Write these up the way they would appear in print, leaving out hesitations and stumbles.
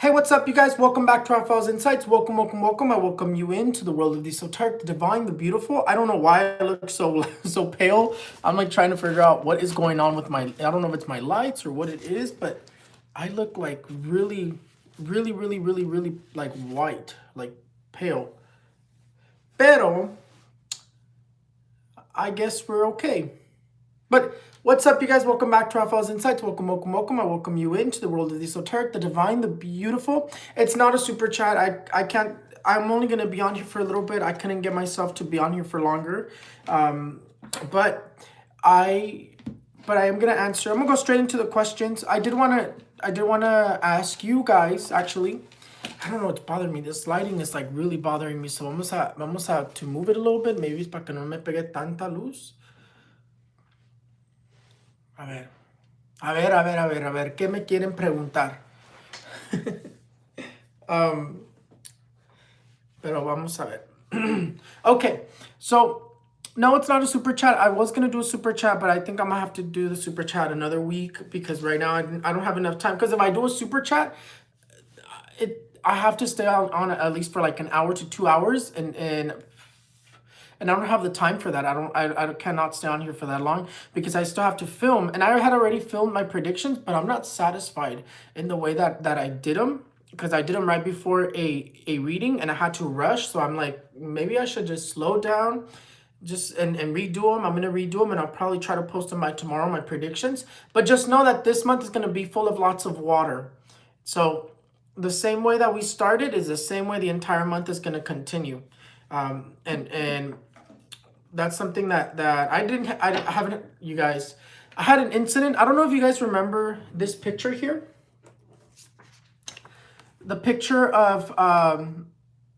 Hey, what's up, you guys? Welcome back to Raphael's Insights. Welcome, welcome, welcome. I welcome you into the world of the esoteric, the divine, the beautiful. I don't know why I look so so pale. I'm like trying to figure out what is going on with my. I don't know if it's my lights or what it is, but I look like really like white, like pale. Pero I guess we're okay. But what's up, you guys? Welcome back to Raphael's Insights. Welcome, welcome, welcome. I welcome you into the world of the esoteric, the divine, the beautiful. It's not a super chat. I can't. I'm only gonna be on here for a little bit. I couldn't get myself to be on here for longer, but I am gonna answer. I'm gonna go straight into the questions. I did wanna ask you guys actually. I don't know what's bothering me. This lighting is like really bothering me. So vamos a to move it a little bit. Maybe it's para que no me pegue tanta luz. A ver, a ver, ¿qué me quieren preguntar? Pero vamos a ver. Okay, so, no, it's not a super chat. I was going to do a super chat, but I think I'm going to have to do the super chat another week because right now I don't have enough time. Because if I do a super chat, I have to stay on at least for like an hour to 2 hours, and I don't have the time for that. I cannot stay on here for that long because I still have to film. And I had already filmed my predictions, but I'm not satisfied in the way that I did them, because I did them right before a reading and I had to rush. So I'm like, maybe I should just slow down and redo them. I'm going to redo them and I'll probably try to post them by tomorrow, my predictions. But just know that this month is going to be full of lots of water. So the same way that we started is the same way the entire month is going to continue. And that's something that I haven't, you guys, I had an incident. I don't know if you guys remember this picture here. The picture of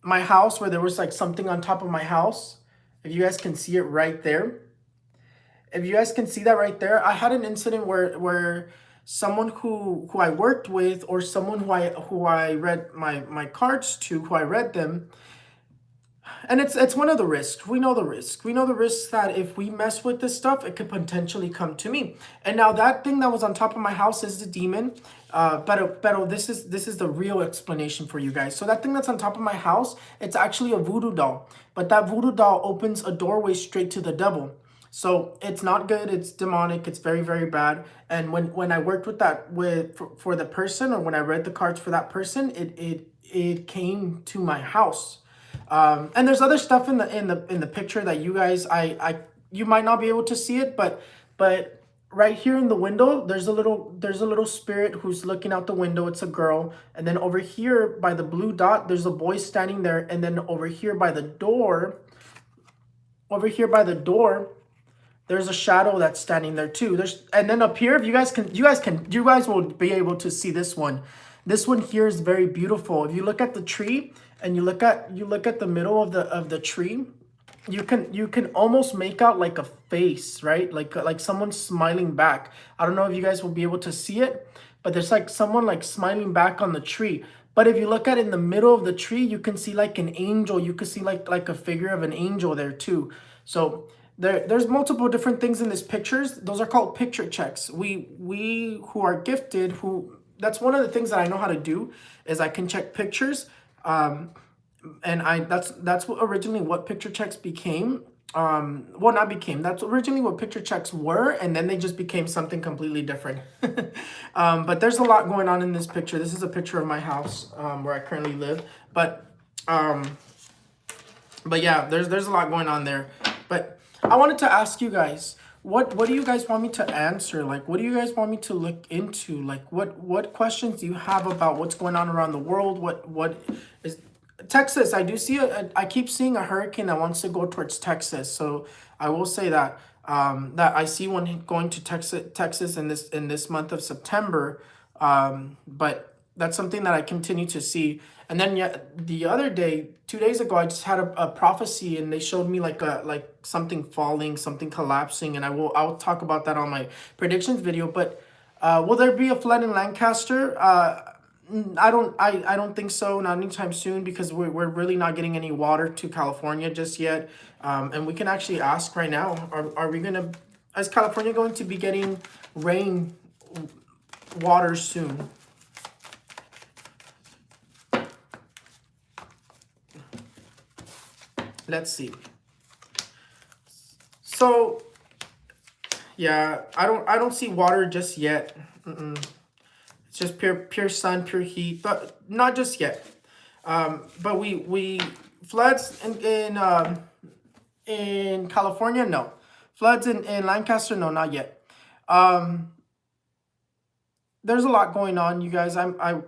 my house where there was like something on top of my house. If you guys can see it right there. If you guys can see that right there, I had an incident where someone who I worked with, or someone who I read my cards to, who I read them. And it's one of the risks. We know the risk. We know the risks that if we mess with this stuff, it could potentially come to me. And now that thing that was on top of my house is the demon. But this is the real explanation for you guys. So that thing that's on top of my house, it's actually a voodoo doll. But that voodoo doll opens a doorway straight to the devil. So it's not good. It's demonic. It's very, very bad. And when I worked with that for the person, or when I read the cards for that person, it came to my house. And there's other stuff in the picture that you guys you might not be able to see it, but right here in the window there's a little spirit who's looking out the window. It's a girl. And then over here by the blue dot there's a boy standing there. And then over here by the door there's a shadow that's standing there too. And then up here, if you guys will be able to see this one. This one here is very beautiful. If you look at the tree and you look at the middle of the tree, you can almost make out like a face, right? Like someone smiling back. I don't know if you guys will be able to see it, but there's like someone like smiling back on the tree. But if you look at it in the middle of the tree, you can see like an angel. You can see like a figure of an angel there too. So there's multiple different things in these pictures. Those are called picture checks. We who are gifted, that's one of the things that I know how to do, is I can check pictures. And that's what originally what picture checks became. Well, not became. That's originally what picture checks were, and then they just became something completely different. But there's a lot going on in this picture. This is a picture of my house, where I currently live. But yeah, there's a lot going on there. But I wanted to ask you guys, what do you guys want me to answer? Like, what do you guys want me to look into? Like, what questions do you have about what's going on around the world? What is Texas? I do see I keep seeing a hurricane that wants to go towards Texas. So I will say that that I see one going to Texas in this month of September. But that's something that I continue to see. And then the other day, 2 days ago, I just had a prophecy, and they showed me like something falling, something collapsing, and I'll talk about that on my predictions video. But will there be a flood in Lancaster? I don't think so, not anytime soon, because we're really not getting any water to California just yet. And we can actually ask right now, is California going to be getting rain water soon? Let's see. So yeah, I don't see water just yet. It's just pure sun, pure heat, but not just yet. But we floods in California, no. Floods in Lancaster, no, not yet. Um, there's a lot going on, you guys. I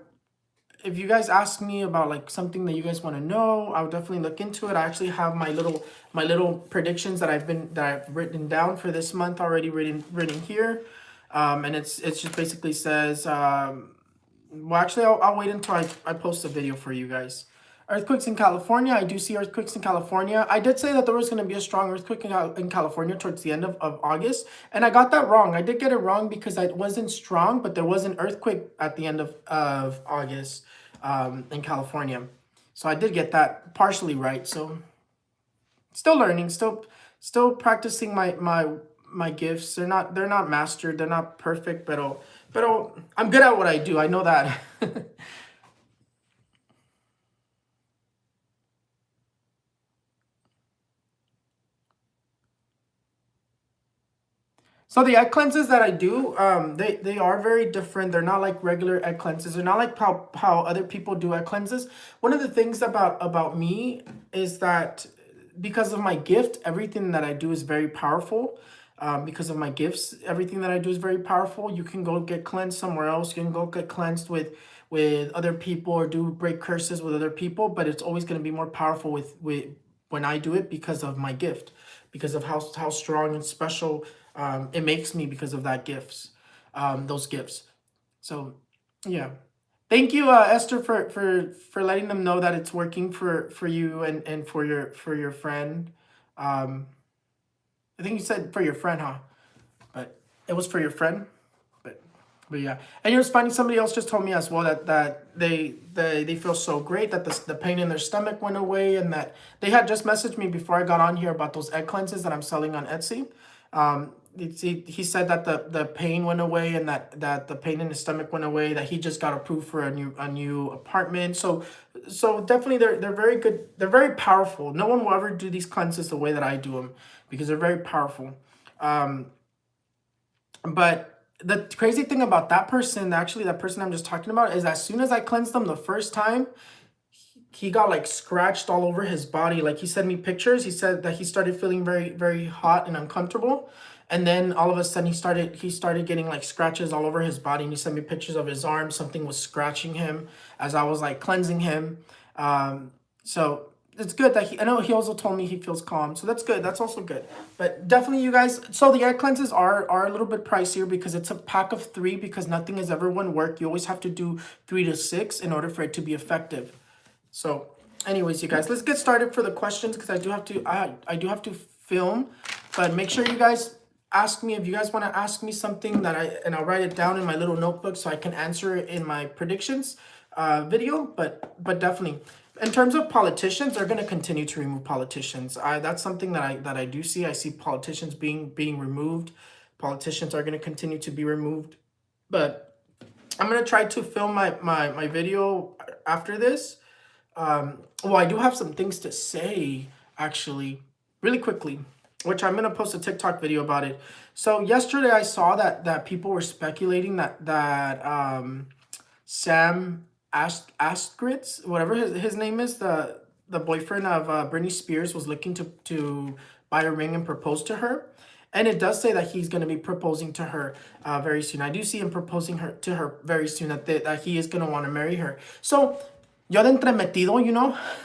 if you guys ask me about like something that you guys want to know, I'll definitely look into it. I actually have my little predictions that I've written down for this month already written here. And it's just basically says well, actually, I'll wait until I post a video for you guys. Earthquakes in California. I do see earthquakes in California. I did say that there was going to be a strong earthquake in California towards the end of August. And I got that wrong. I did get it wrong because it wasn't strong, but there was an earthquake at the end of August in California. So I did get that partially right. So still learning, still practicing my gifts. They're not mastered. They're not perfect, but I'm good at what I do. I know that. So the egg cleanses that I do, they are very different. They're not like regular egg cleanses. They're not like how other people do egg cleanses. One of the things about me is that because of my gift, everything that I do is very powerful. Because of my gifts, everything that I do is very powerful. You can go get cleansed somewhere else. You can go get cleansed with other people or do break curses with other people, but it's always going to be more powerful with when I do it because of my gift, because of how strong and special it makes me because of that gifts, those gifts. So yeah, thank you, Esther, for letting them know that it's working for you and for your friend. Um, I think you said for your friend, huh? But it was for your friend. But but yeah, and it was funny. Somebody else just told me as well that they feel so great that the pain in their stomach went away, and that they had just messaged me before I got on here about those egg cleanses that I'm selling on Etsy. He said that the pain went away, and that the pain in his stomach went away. That he just got approved for a new apartment. So definitely they're very good. They're very powerful. No one will ever do these cleanses the way that I do them because they're very powerful. Um, but the crazy thing about that person, actually, that person I'm just talking about, is as soon as I cleansed them the first time, he got like scratched all over his body. Like he sent me pictures. He said that he started feeling very, very hot and uncomfortable. And then all of a sudden he started getting like scratches all over his body. And he sent me pictures of his arm. Something was scratching him as I was like cleansing him. So it's good that I know he also told me he feels calm. So that's good. That's also good. But definitely you guys, so the egg cleanses are a little bit pricier because it's a pack of 3, because nothing is ever one work. You always have to do 3 to 6 in order for it to be effective. So anyways, you guys, let's get started for the questions, because I do have to film. But make sure you guys ask me if you guys want to ask me something and I'll write it down in my little notebook so I can answer it in my predictions video. But definitely, in terms of politicians, they're going to continue to remove politicians. That's something that I do see. I see politicians being removed. Politicians are going to continue to be removed. But I'm going to try to film my video after this. Well, I do have some things to say, actually, really quickly, which I'm gonna post a TikTok video about it. So yesterday I saw that people were speculating that Sam Asghari, whatever his name is, the boyfriend of Britney Spears, was looking to buy a ring and propose to her. And it does say that he's going to be proposing to her very soon. I do see him proposing to her very soon, that he is going to want to marry her. So yo de entremetido,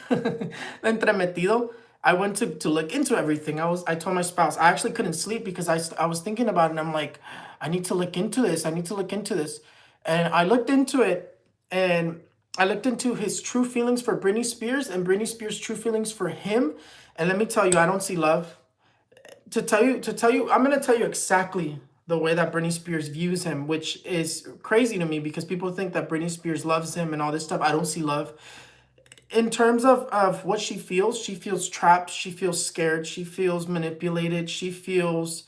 de entremetido, I went to look into everything. I told my spouse, I actually couldn't sleep because I was thinking about it, and I'm like, I need to look into this. I need to look into this. And I looked into it, and I looked into his true feelings for Britney Spears and Britney Spears' true feelings for him. And let me tell you, I don't see love. To tell you, I'm gonna tell you exactly the way that Britney Spears views him, which is crazy to me because people think that Britney Spears loves him and all this stuff. I don't see love. In terms of what she feels trapped, she feels scared, she feels manipulated, she feels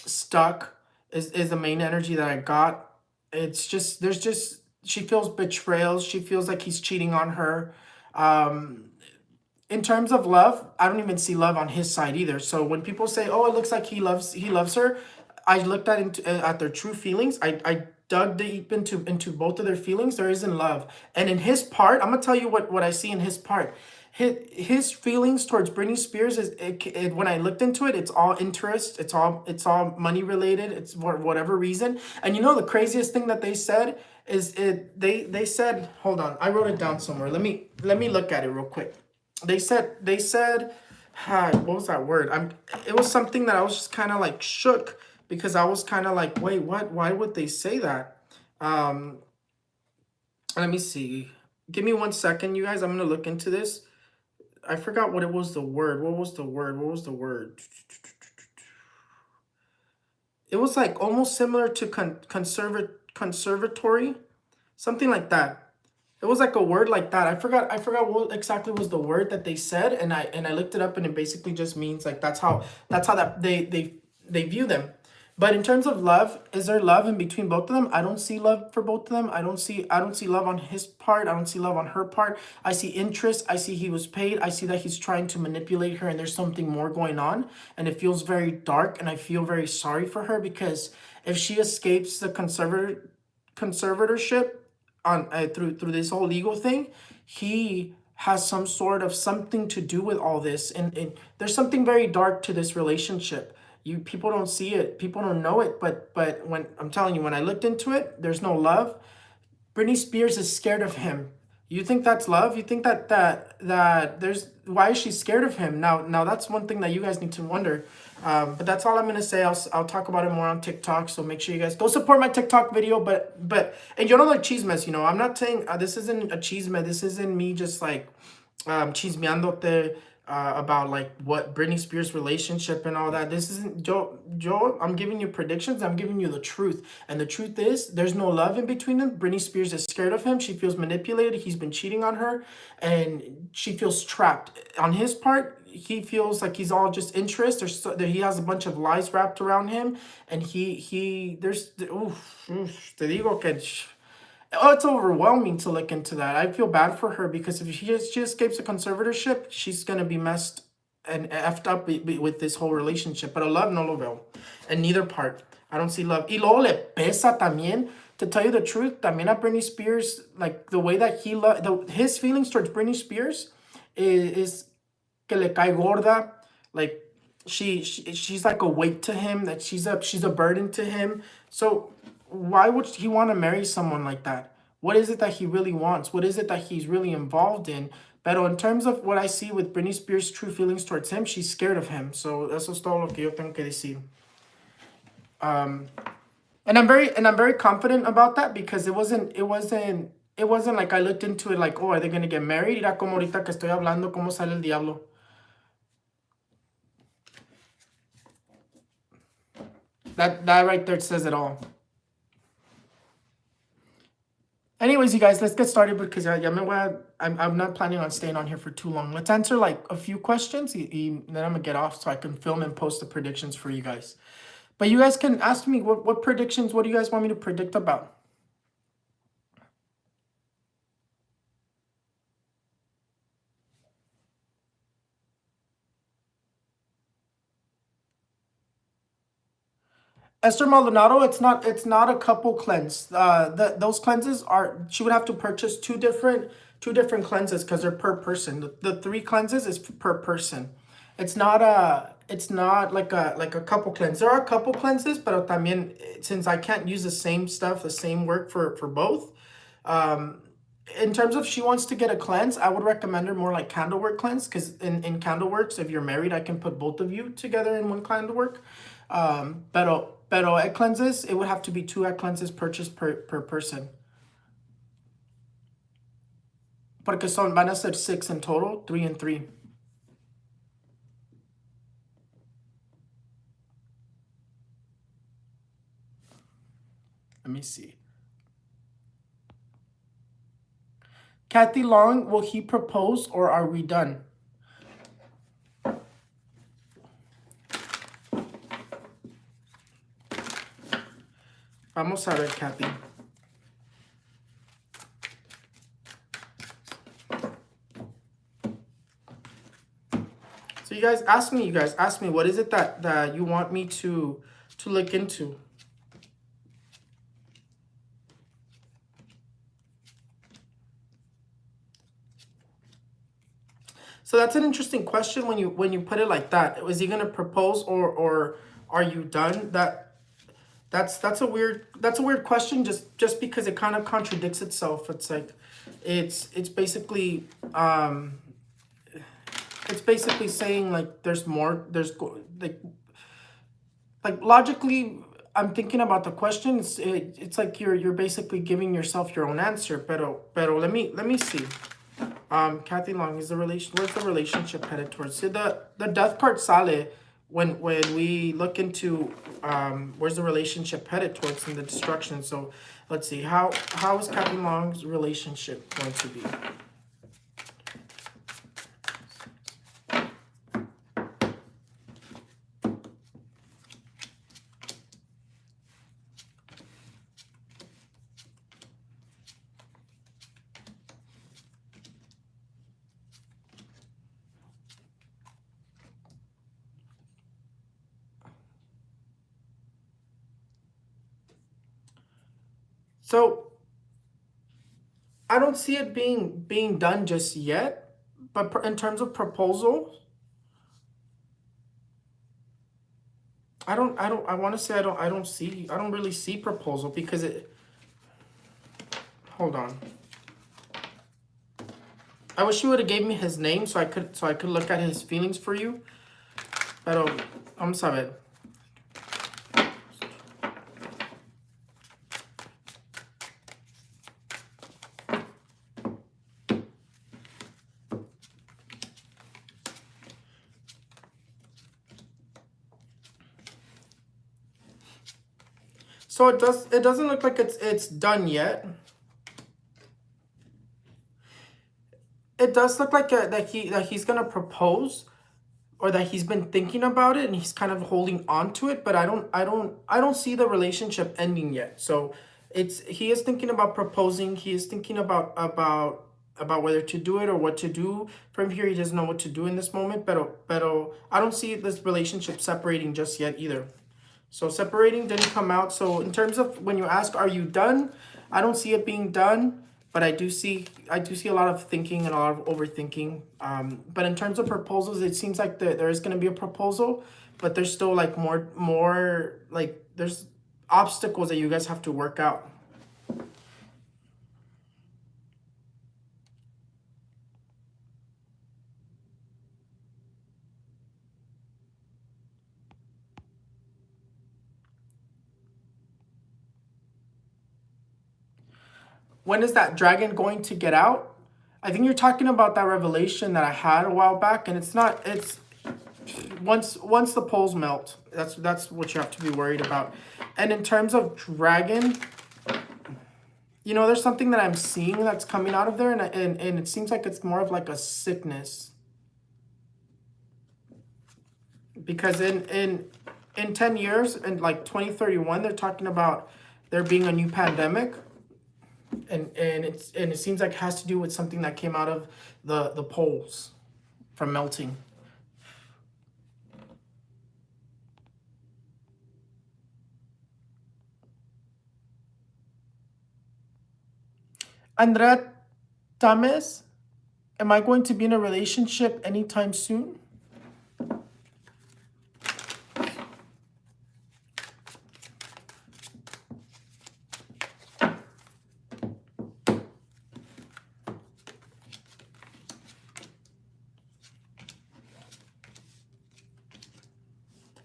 stuck, is the main energy that I got. It's just, she feels betrayal, she feels like he's cheating on her. in terms of love, I don't even see love on his side either. So when people say, "Oh, it looks like he loves her," I looked at their true feelings. I dug deep into both of their feelings. There isn't love, and in his part, I'm gonna tell you what I see in his part. His feelings towards Britney Spears when I looked into it, it's all interest. It's all money related. It's for whatever reason. And you know the craziest thing that they said is they said, hold on, I wrote it down somewhere. Let me look at it real quick. They said, what was that word? It was something that I was just kind of like shook because I was kind of like, wait, what? Why would they say that? Um, Let me see. Give me 1 second, you guys. I'm gonna look into this. I forgot what it was. The word. What was the word? What was the word? It was like almost similar to conservatory, something like that. It was like a word like that. I forgot what exactly was the word that they said, and I looked it up, and it basically just means like that's how that they view them. But in terms of love, is there love in between both of them? I don't see love for both of them. I don't see love on his part. I don't see love on her part. I see interest. I see he was paid. I see that he's trying to manipulate her, and there's something more going on, and it feels very dark, and I feel very sorry for her because if she escapes the conservatorship on through this whole legal thing, he has some sort of something to do with all this, and there's something very dark to this relationship. You people don't see it, people don't know it, but when I'm telling you, when I looked into it, there's no love. Britney Spears is scared of him. You think that's love? You think that there's why is she scared of him? Now that's one thing that you guys need to wonder. But that's all I'm gonna say. I'll talk about it more on TikTok. So make sure you guys go support my TikTok video. But and you don't like chismes. I'm not saying this isn't a chisme. This isn't me just like chismeándote about like what Britney Spears relationship and all that. This isn't Joe. I'm giving you predictions. I'm giving you the truth, and the truth is there's no love in between them. Britney Spears is scared of him. She feels manipulated. He's been cheating on her, and she feels trapped. On his part, he feels like he's all just interest. That he has a bunch of lies wrapped around him, and he there's te digo que. Oh, it's overwhelming to look into that. I feel bad for her because if she escapes a conservatorship, she's gonna be messed and effed up with this whole relationship. But I love no lo veo, and neither part. I don't see love. Y luego le pesa también. To tell you the truth, también a Britney Spears, like the way that his feelings towards Britney Spears is que le cae gorda. Like she's like a weight to him. That she's a burden to him. So why would he want to marry someone like that? What is it that he really wants? What is it that he's really involved in? But in terms of what I see with Britney Spears' true feelings towards him, she's scared of him. So eso es todo lo que yo tengo que decir. And I'm very confident about that because it wasn't like I looked into it like, oh, are they gonna get married? Mira como ahorita que estoy hablando, cómo sale el diablo. That right there says it all. Anyways, you guys, let's get started because I'm not planning on staying on here for too long. Let's answer like a few questions, and then I'm gonna get off so I can film and post the predictions for you guys. But you guys can ask me what predictions, what do you guys want me to predict about? Esther Maldonado, it's not a couple cleanse. Those cleanses she would have to purchase two different cleanses because they're per person. The three cleanses is per person. It's not like a couple cleanse. There are a couple cleanses, but también since I can't use the same stuff, the same work for both. In terms of she wants to get a cleanse, I would recommend her more like candlework cleanse because in candleworks, if you're married, I can put both of you together in one candlework. Pero egg cleanses, it would have to be 2 egg cleanses purchased per person. Porque van a ser 6 in total, 3 and 3. Let me see. Kathy Long, will he propose or are we done? Vamos a ver, Kathy. So you guys ask me, what is it that you want me to look into? So that's an interesting question when you put it like that. Was he gonna propose, or are you done? That's a weird question, just because it kind of contradicts itself. It's like it's basically saying like there's more, like logically, I'm thinking about the question. It's like you're basically giving yourself your own answer. Pero let me see. Kathy Long, is the relation, where's the relationship headed towards? See, the death card sale when we look into where's the relationship headed towards in the destruction. So let's see, how is Kathy Long's relationship going to be? So I don't see it being done just yet, but in terms of proposal, I want to say I don't really see proposal, because it, hold on. I wish you would have gave me his name so I could look at his feelings for you. Pero vamos a ver. So it doesn't look like it's done yet. It does look like that he's gonna propose, or that he's been thinking about it and he's kind of holding on to it, but I don't see the relationship ending yet. So he is thinking about proposing, he is thinking about whether to do it or what to do. From here, he doesn't know what to do in this moment, pero I don't see this relationship separating just yet either. So separating didn't come out. So in terms of when you ask, are you done? I don't see it being done, but I do see a lot of thinking and a lot of overthinking. But in terms of proposals, it seems like there is going to be a proposal, but there's still like more like there's obstacles that you guys have to work out. When is that dragon going to get out? I think you're talking about that revelation that I had a while back, and it's not. It's once the poles melt. That's what you have to be worried about. And in terms of dragon, there's something that I'm seeing that's coming out of there, and it seems like it's more of like a sickness. Because in 10 years, in like 2031, they're talking about there being a new pandemic. And it seems like it has to do with something that came out of the poles from melting. Andrea Tames, am I going to be in a relationship anytime soon?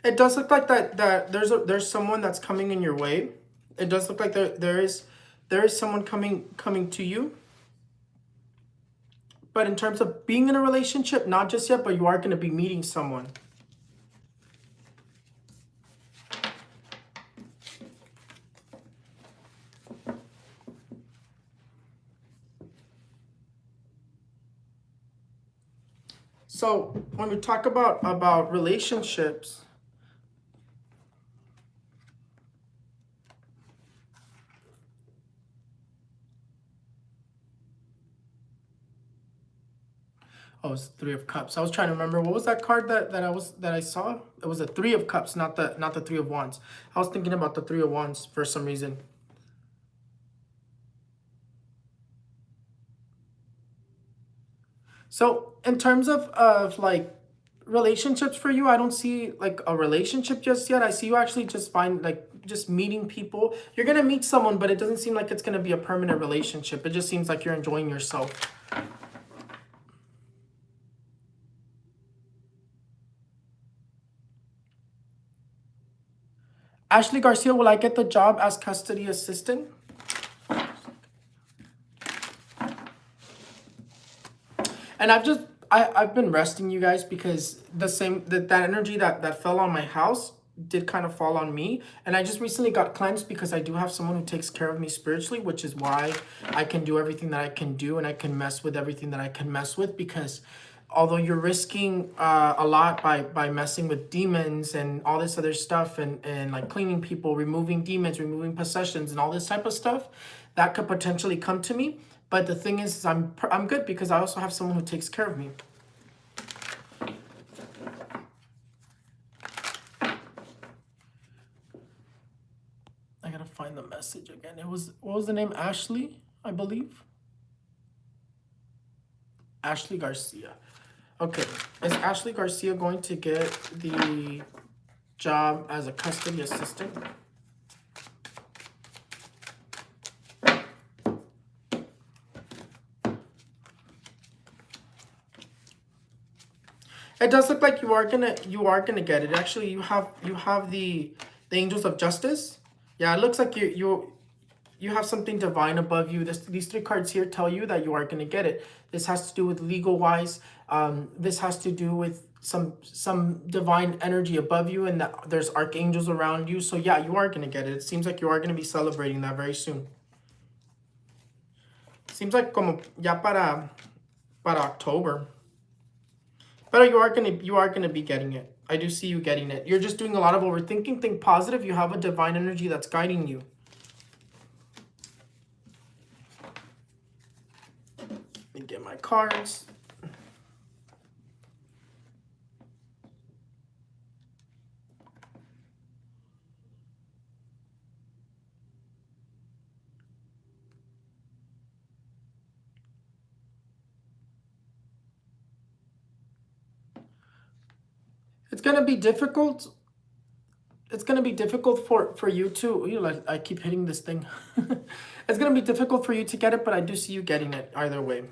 It does look like that there's someone that's coming in your way. It does look like there is someone coming to you. But in terms of being in a relationship, not just yet, but you are going to be meeting someone. So when we talk about relationships, Oh, it's Three of Cups. I was trying to remember what was that card that I saw. It was a Three of Cups, not the Three of Wands. I was thinking about the Three of Wands for some reason. So in terms of like relationships for you, I don't see like a relationship just yet. I see you actually just meeting people. You're gonna meet someone, but it doesn't seem like it's gonna be a permanent relationship. It just seems like you're enjoying yourself. Ashley Garcia, will I get the job as custody assistant? And I've been resting, you guys, because that energy that fell on my house did kind of fall on me. And I just recently got cleansed because I do have someone who takes care of me spiritually, which is why I can do everything that I can do, and I can mess with everything that I can mess with, because although you're risking a lot by messing with demons and all this other stuff, and like cleaning people, removing demons, removing possessions, and all this type of stuff that could potentially come to me. But the thing is I'm good because I also have someone who takes care of me. I gotta find the message again. It was, what was the name? Ashley, I believe. Ashley Garcia. Okay, is Ashley Garcia going to get the job as a custody assistant? It does look like you are gonna get it. Actually, you have the angels of justice. Yeah, it looks like you have something divine above you. These three cards here tell you that you are gonna get it. This has to do with legal wise. This has to do with some divine energy above you, and that there's archangels around you. So yeah, you are gonna get it. It seems like you are gonna be celebrating that very soon. Seems like como ya para October. But you are gonna be getting it. I do see you getting it. You're just doing a lot of overthinking. Think positive. You have a divine energy that's guiding you. Let me get my cards. It's gonna be difficult. It's gonna be difficult for you to, like, I keep hitting this thing. It's gonna be difficult for you to get it, but I do see you getting it either way.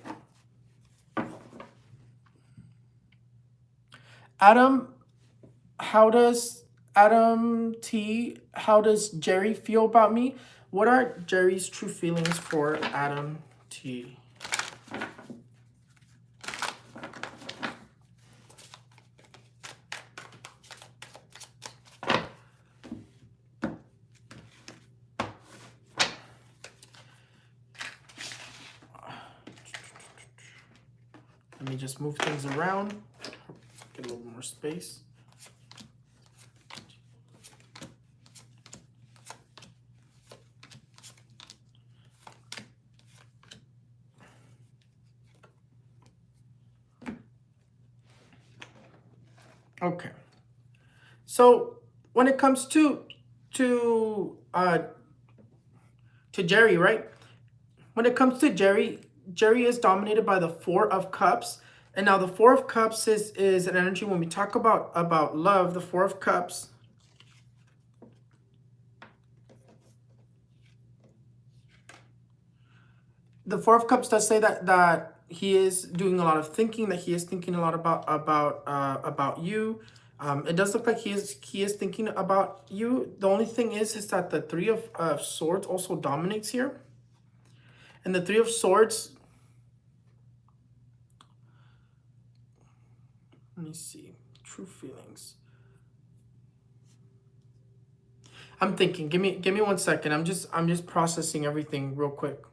Adam, how does how does Jerry feel about me? What are Jerry's true feelings for Adam T? Let me just move things around, get a little more space. Okay. So when it comes to Jerry, right? When it comes to Jerry, Jerry is dominated by the Four of Cups. And now the Four of Cups is an energy when we talk about love, the Four of Cups. The Four of Cups does say that he is doing a lot of thinking, that he is thinking a lot about you. It does look like he is thinking about you. The only thing is that the Three of Swords also dominates here. And the Three of Swords, let me see, true feelings. I'm thinking, give me 1 second. I'm just processing everything real quick.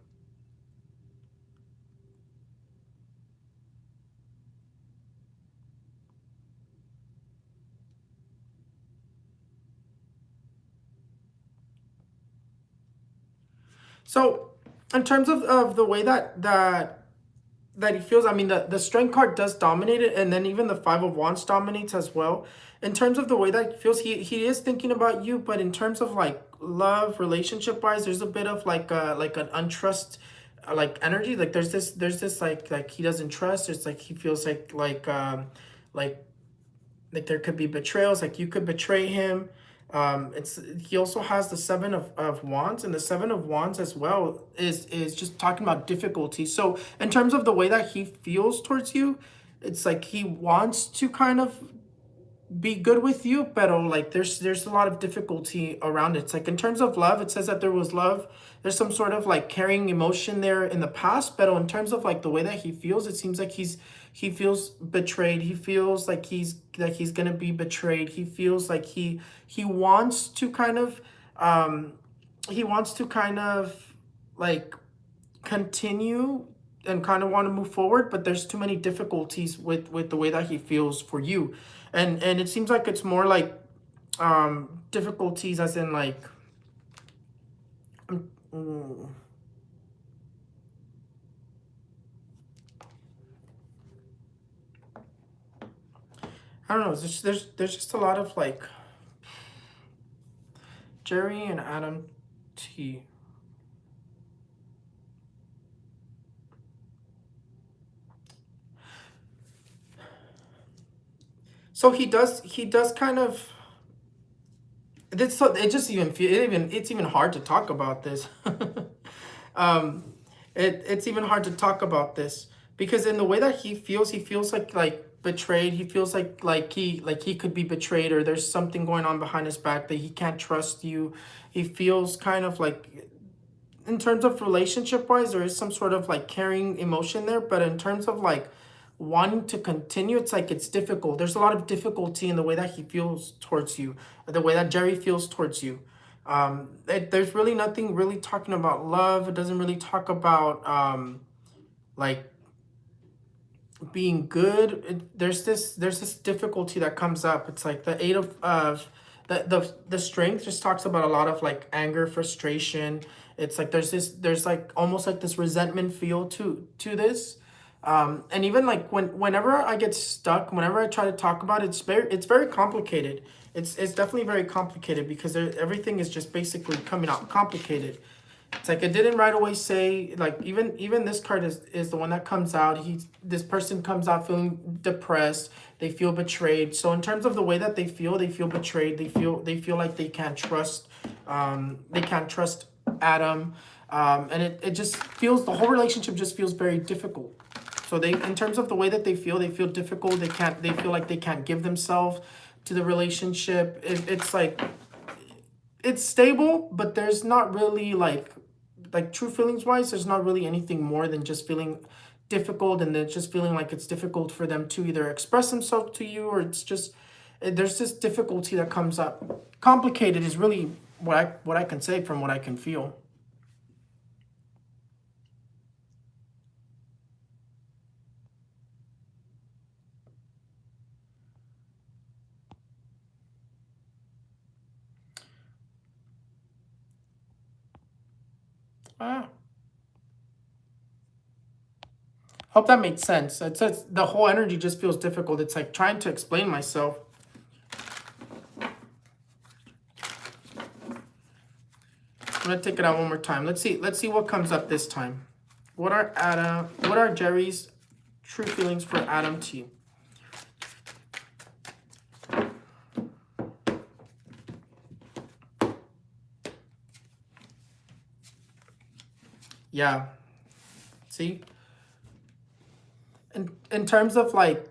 So in terms of the way that that he feels, I mean, the strength card does dominate it, and then even the Five of Wands dominates as well. In terms of the way that he feels, he is thinking about you, but in terms of like love, relationship wise, there's a bit of like an untrust like energy. Like there's this like he doesn't trust. It's like he feels like like there could be betrayals, like you could betray him. It's he also has the Seven of Wands, and the Seven of Wands as well is just talking about difficulty. So in terms of the way that he feels towards you, it's like he wants to kind of be good with you, but like there's a lot of difficulty around it. It's like in terms of love, it says that there was love. There's some sort of like carrying emotion there in the past, but in terms of like the way that he feels, it seems like he feels betrayed. He feels like he's gonna be betrayed. He feels like he wants to kind of he wants to kind of like continue and kind of want to move forward, but there's too many difficulties with the way that he feels for you. And it seems like it's more like difficulties as in like I don't know, there's just a lot of like Jerry and Adam T. So he does kind of this. So it just even feel it's even hard to talk about this. It's even hard to talk about this because in the way that he feels like betrayed. He feels like he could be betrayed, or there's something going on behind his back that he can't trust you. He feels kind of like in terms of relationship wise, there is some sort of like carrying emotion there, but in terms of like wanting to continue, it's like it's difficult. There's a lot of difficulty in the way that he feels towards you, the way that Jerry feels towards you. There's really nothing really talking about love. It doesn't really talk about like being good. There's this difficulty that comes up. It's like the Eight of the strength just talks about a lot of like anger, frustration. It's like there's like almost like this resentment feel to this. And even like whenever I get stuck, whenever I try to talk about it, it's very complicated. It's definitely very complicated because everything is just basically coming out complicated. It's like it didn't right away say, like even this card is the one that comes out. This person comes out feeling depressed. They feel betrayed. So in terms of the way that they feel betrayed. They feel like they can't trust Adam. And it just feels, the whole relationship just feels very difficult. So they, in terms of the way that they feel difficult. They feel like they can't give themselves to the relationship. It's like it's stable, but there's not really like true feelings wise, there's not really anything more than just feeling difficult, and then just feeling like it's difficult for them to either express themselves to you, or it's just there's this difficulty that comes up. Complicated is really what I can say from what I can feel. Ah, hope that makes sense. It's the whole energy just feels difficult. It's like trying to explain myself. I'm gonna take it out one more time. Let's see what comes up this time. What are Jerry's true feelings for Adam T? Yeah. See? In terms of like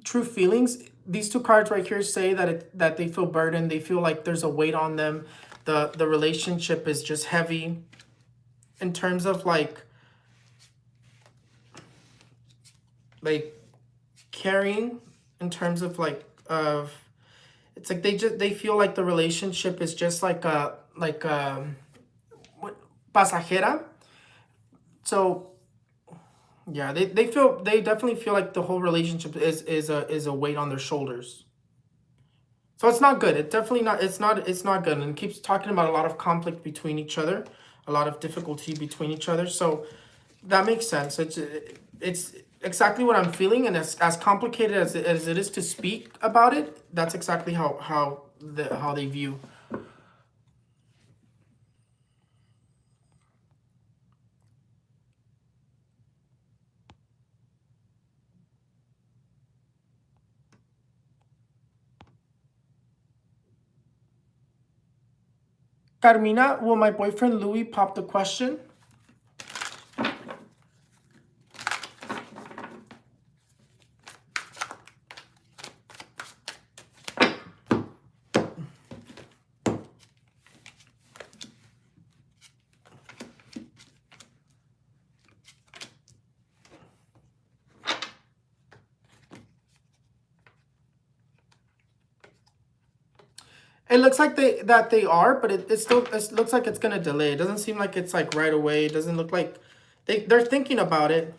true feelings, these two cards right here say that they feel burdened. They feel like there's a weight on them. The relationship is just heavy. In terms of like caring, in terms of like it's like they feel like the relationship is just like pasajera. So yeah, they definitely feel like the whole relationship is a weight on their shoulders. So it's not good. It definitely not. It's not good, and it keeps talking about a lot of conflict between each other, a lot of difficulty between each other. So that makes sense. it's exactly what I'm feeling, and as complicated as it is to speak about it, that's exactly how they view. Carmina, will my boyfriend Louis pop the question? It looks like they are, but it looks like it's gonna delay. It doesn't seem like it's like right away. It doesn't look like they're thinking about it.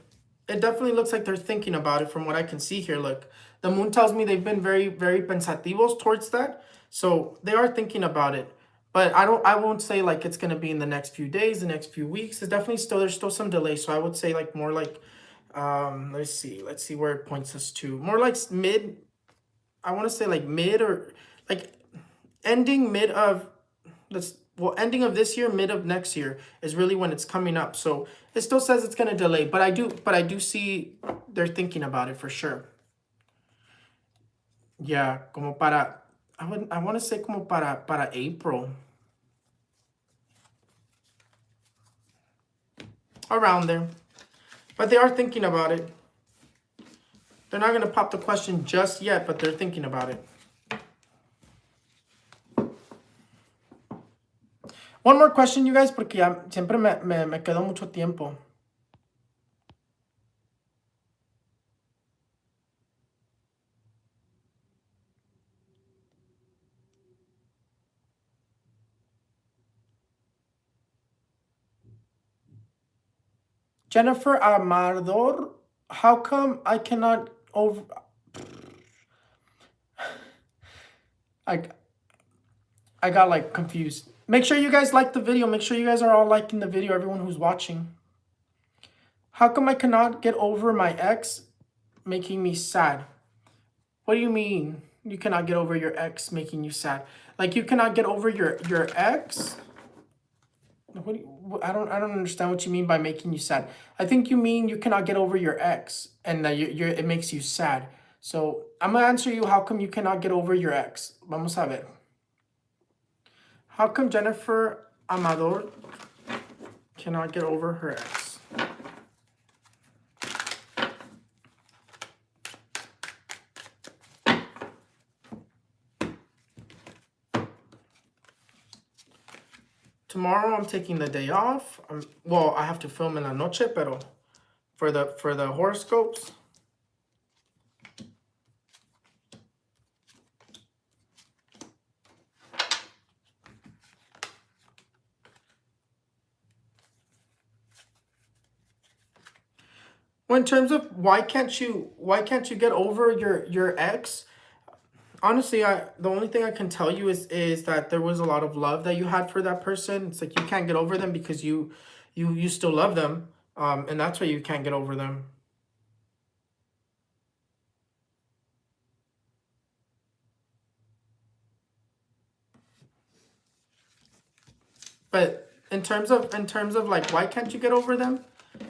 It definitely looks like they're thinking about it from what I can see here. Look, the moon tells me they've been very, very pensativos towards that. So they are thinking about it. But I won't say like it's gonna be in the next few days, the next few weeks. It's definitely there's still some delay. So I would say like more like let's see where it points us to. More like mid, I want to say like mid or like ending mid of ending of this year, mid of next year is really when it's coming up. So it still says it's gonna delay, but I do see they're thinking about it for sure. Yeah, como para I want to say como para April. Around there. But they are thinking about it. They're not gonna pop the question just yet, but they're thinking about it. One more question, you guys, porque ya siempre me quedó mucho tiempo. Jennifer Amador, how come I cannot over... I got like confused. Make sure you guys like the video. Make sure you guys are all liking the video, everyone who's watching. How come I cannot get over my ex making me sad? What do you mean you cannot get over your ex making you sad? Like you cannot get over your ex? I don't understand what you mean by making you sad. I think you mean you cannot get over your ex and that it makes you sad. So I'm gonna answer you. How come you cannot get over your ex? Vamos a ver. How come Jennifer Amador cannot get over her ex? Tomorrow I'm taking the day off. Well, I have to film in la noche, pero for the horoscopes. Well, in terms of why can't you get over your ex? Honestly, the only thing I can tell you is that there was a lot of love that you had for that person. It's like you can't get over them because you still love them, and that's why you can't get over them. But in terms of like why can't you get over them?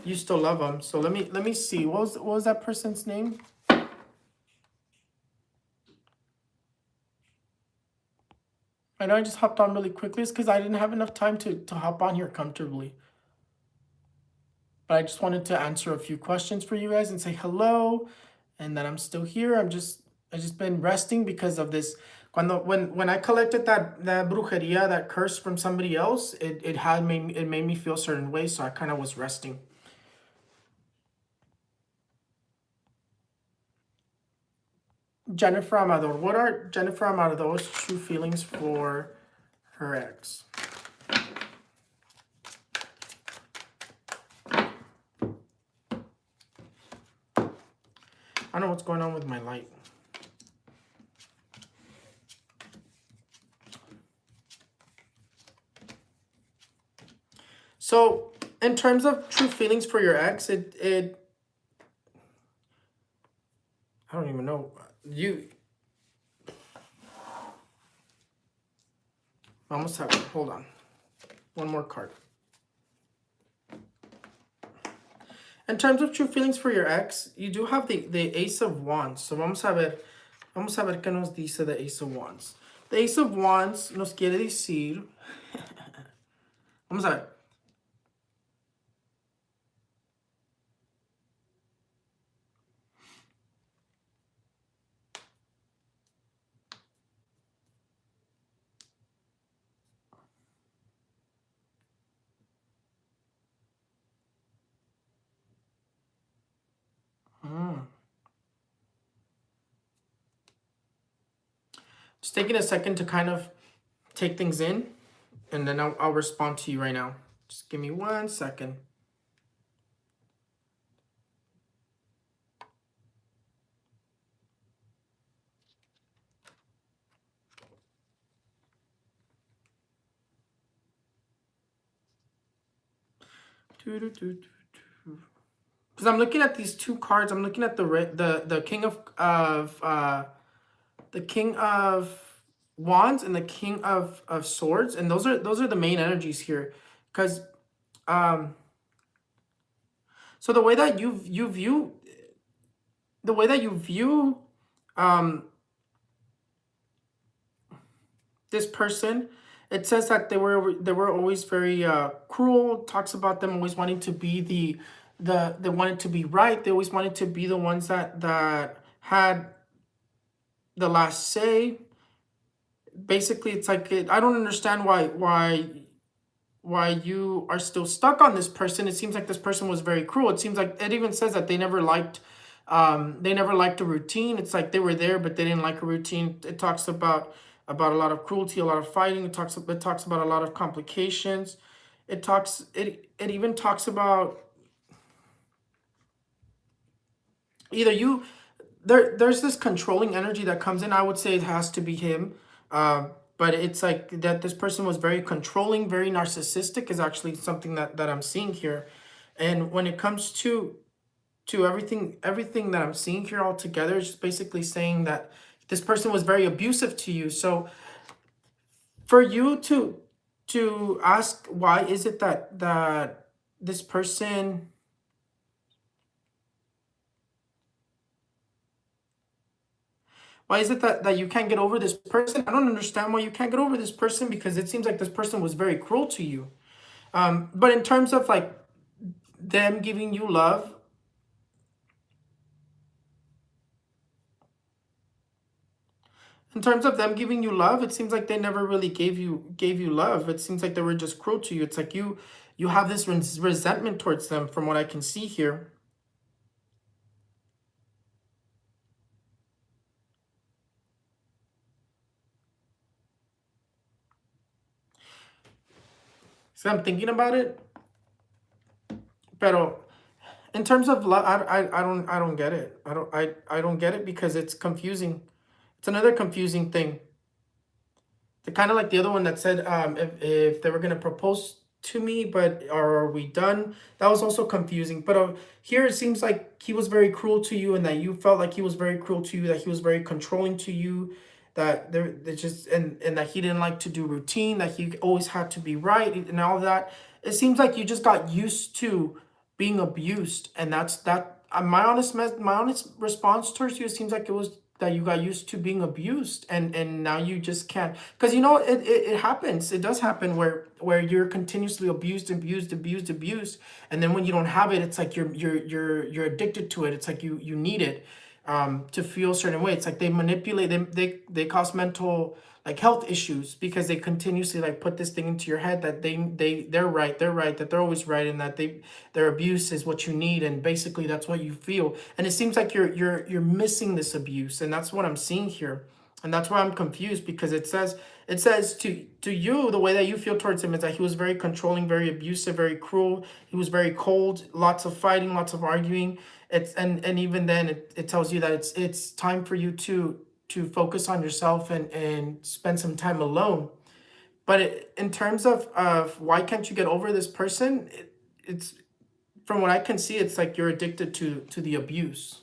You still love them. So let me see. What was that person's name? I know I just hopped on really quickly. It's because I didn't have enough time to hop on here comfortably. But I just wanted to answer a few questions for you guys and say hello, and that I'm still here. I just been resting because of this. When I collected that brujeria, that curse from somebody else, it made me feel a certain way, so I kind of was resting. Jennifer Amador. What are Jennifer Amador's true feelings for her ex? I don't know what's going on with my light. So, in terms of true feelings for your ex, I don't even know. You I almost have it. Hold on. One more card. In terms of true feelings for your ex, you do have the Ace of Wands. So vamos a ver qué nos dice the Ace of Wands. The Ace of Wands nos quiere decir, vamos a ver. Just taking a second to kind of take things in, and then I'll respond to you right now. Just give me 1 second. Because I'm looking at these two cards. I'm looking at the King the King of Wands and the King of Swords, and those are the main energies here. Because so the way that you view this person, it says that they were always very cruel. Talks about them always wanting to be they wanted to be right. They always wanted to be the ones that had the last say. Basically, it's like I don't understand why you are still stuck on this person. It seems like this person was very cruel. It seems like it even says that they never liked a routine. It's like they were there, but they didn't like a routine. It talks about a lot of cruelty, a lot of fighting. It talks about a lot of complications. It even talks about either there's this controlling energy that comes in. I would say it has to be him. But it's like that this person was very controlling, very narcissistic is actually something that I'm seeing here. And when it comes to everything that I'm seeing here all together, it's just basically saying that this person was very abusive to you. So for you to ask why is it that this person, why is it that you can't get over this person? I don't understand why you can't get over this person, because it seems like this person was very cruel to you. But in terms of like them giving you love, it seems like they never really gave you love. It seems like they were just cruel to you. It's like you have this resentment towards them from what I can see here. So I'm thinking about it, pero in terms of love, I don't get it. I don't get it, because it's confusing. It's another confusing thing. The kind of like the other one that said if they were gonna propose to me, but are we done? That was also confusing. But here it seems like he was very cruel to you, and that you felt like he was very cruel to you, that he was very controlling to you, that they just and that he didn't like to do routine, that he always had to be right and all of that. It seems like you just got used to being abused, and that's that. My honest response towards you, it seems like it was that you got used to being abused, and now you just can't, because you know it happens. It does happen where you're continuously abused, and then when you don't have it, it's like you're addicted to it. It's like you need it to feel a certain way. It's like they manipulate them. They cause mental like health issues, because they continuously like put this thing into your head that they're right, that they're always right, and that their abuse is what you need, and basically that's what you feel. And it seems like you're missing this abuse, and that's what I'm seeing here. And that's why I'm confused, because it says to you, the way that you feel towards him is that he was very controlling, very abusive, very cruel. He was very cold, lots of fighting, lots of arguing. And even then it tells you that it's time for you to focus on yourself and spend some time alone. But in terms of why can't you get over this person, it's from what I can see, it's like you're addicted to the abuse.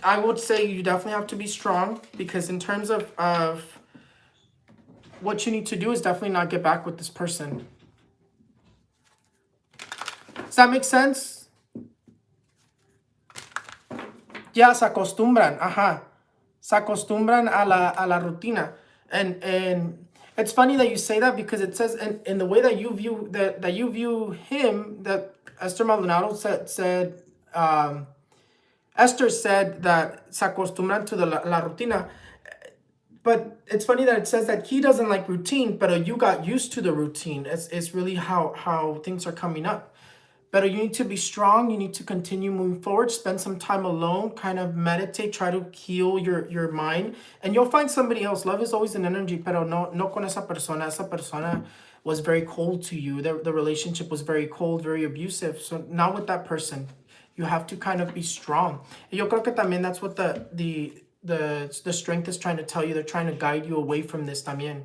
I would say you definitely have to be strong, because in terms of what you need to do is definitely not get back with this person. Does that make sense? Ya se acostumbran, ajá. Se acostumbran a la rutina. And it's funny that you say that, because it says in the way that you view that you view him, that Esther Maldonado said Esther said that se acostumbran to la rutina. But it's funny that it says that he doesn't like routine, but you got used to the routine. It's really how things are coming up. But you need to be strong. You need to continue moving forward. Spend some time alone. Kind of meditate. Try to heal your mind, and you'll find somebody else. Love is always an energy, pero no con esa persona. Esa persona was very cold to you. The relationship was very cold, very abusive. So not with that person. You have to kind of be strong. Yo creo que también that's what the strength is trying to tell you. They're trying to guide you away from this también.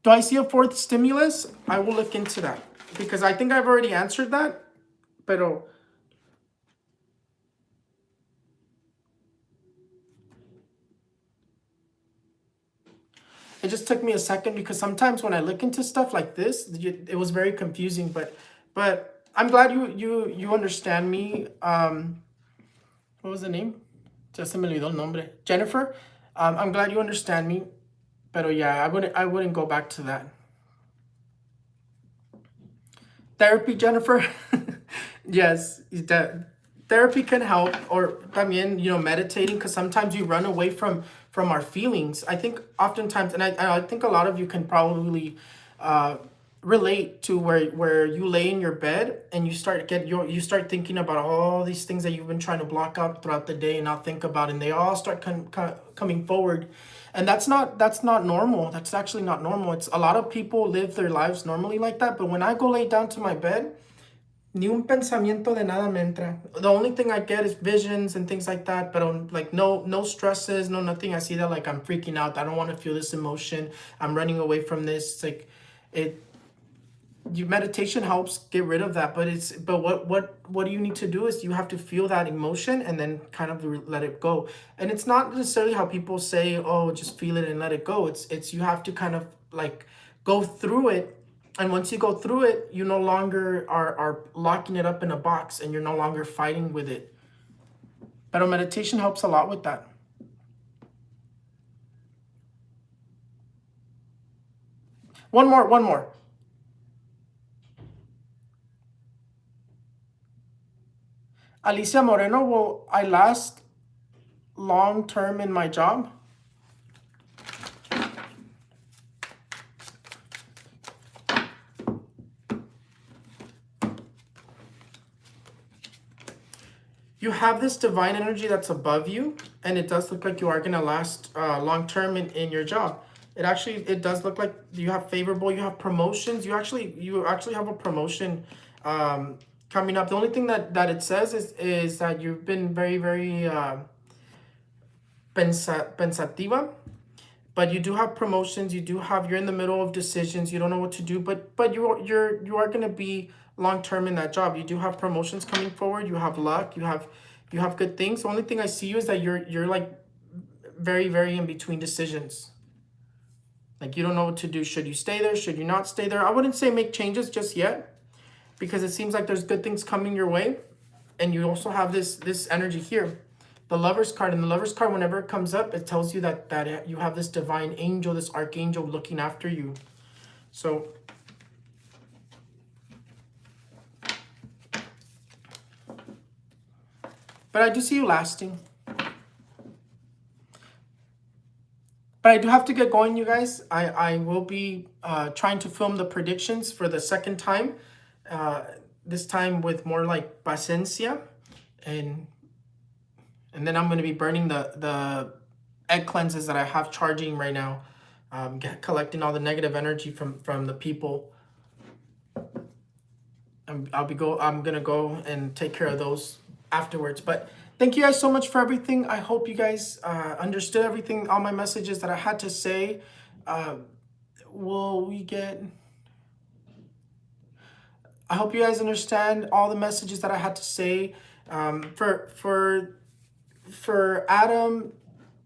Do I see a fourth stimulus? I will look into that, because I think I've already answered that. Pero it just took me a second, because sometimes when I look into stuff like this, it was very confusing. But I'm glad you understand me. What was the name? Ya se me olvidó el nombre. Jennifer. I'm glad you understand me. Pero yeah, I wouldn't go back to that. Therapy, Jennifer. Yes, therapy can help, or también, meditating, because sometimes you run away from our feelings. I think oftentimes, and I think a lot of you can probably relate to where you lay in your bed and you start thinking about all these things that you've been trying to block out throughout the day and not think about, and they all start coming forward. And that's not normal. That's actually not normal. It's a lot of people live their lives normally like that, but when I go lay down to my bed, ni un pensamiento de nada me entra. The only thing I get is visions and things like that, but like no stresses, no nothing. I see that like I'm freaking out. I don't want to feel this emotion. I'm running away from this. It's like meditation helps get rid of that, but what do you need to do is you have to feel that emotion and then kind of let it go. And it's not necessarily how people say, oh, just feel it and let it go. It's you have to kind of like go through it, and once you go through it, you no longer are locking it up in a box, and you're no longer fighting with it. But meditation helps a lot with that. One more. Alicia Moreno, will I last long term in my job? You have this divine energy that's above you, and it does look like you are going to last long term in your job. It does look like you have promotions. You actually have a promotion coming up. The only thing that it says is that you've been very, very pensativa, but you do have promotions. You're in the middle of decisions. You don't know what to do, but you are going to be long term in that job. You do have promotions coming forward. You have luck. You have good things. The only thing I see you is that you're like very, very in between decisions. Like you don't know what to do. Should you stay there? Should you not stay there? I wouldn't say make changes just yet, because it seems like there's good things coming your way. And you also have this energy here, the Lover's card. And the Lover's card, whenever it comes up, it tells you that you have this divine angel, this archangel looking after you. So but I do see you lasting. But I do have to get going, you guys. I will be trying to film the predictions for the second time. This time with more like paciencia. And then I'm going to be burning the egg cleanses that I have charging right now. Collecting all the negative energy from the people. I'm going to go and take care of those afterwards. But thank you guys so much for everything. I hope you guys understood everything, all my messages that I had to say. I hope you guys understand all the messages that I had to say. For Adam,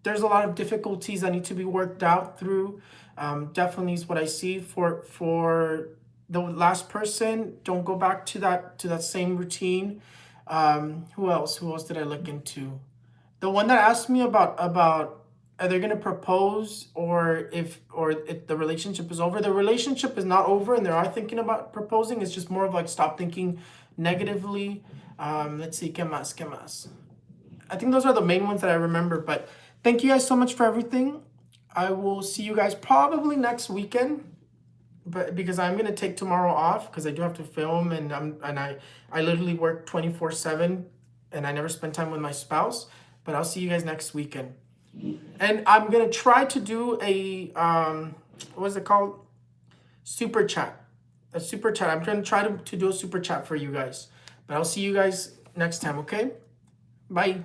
there's a lot of difficulties that need to be worked out through. Definitely is what I see. For the last person, don't go back to that same routine. Who else? Who else did I look into? The one that asked me about are they gonna propose, or if the relationship is over. The relationship is not over, and they are thinking about proposing. It's just more of like stop thinking negatively. Let's see, ¿qué más? ¿Qué más? I think those are the main ones that I remember. But thank you guys so much for everything. I will see you guys probably next weekend, but because I'm gonna take tomorrow off because I do have to film, and I literally work 24/7, and I never spend time with my spouse. But I'll see you guys next weekend, and I'm gonna try to do a what's it called? Super chat. A super chat. I'm gonna try to do a super chat for you guys. But I'll see you guys next time. Okay. Bye.